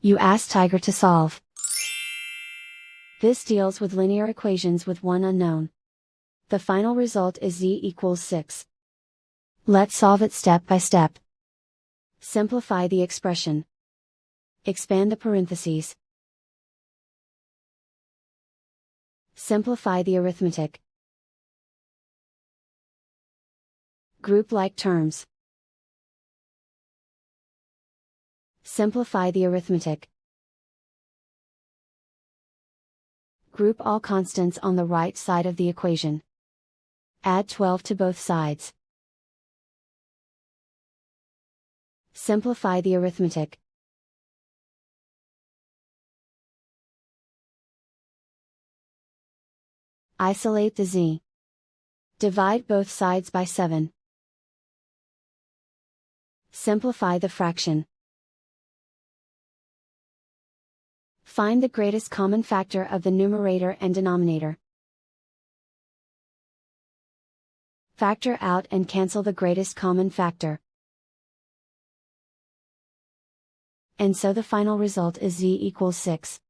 You ask Tiger to solve. This deals with linear equations with one unknown. The final result is z equals 6. Let's solve it step by step. Simplify the expression. Expand the parentheses. Simplify the arithmetic. Group like terms. Simplify the arithmetic. Group all constants on the right side of the equation. Add 12 to both sides. Simplify the arithmetic. Isolate the z. Divide both sides by 7. Simplify the fraction. Find the greatest common factor of the numerator and denominator. Factor out and cancel the greatest common factor. And so the final result is z equals 6.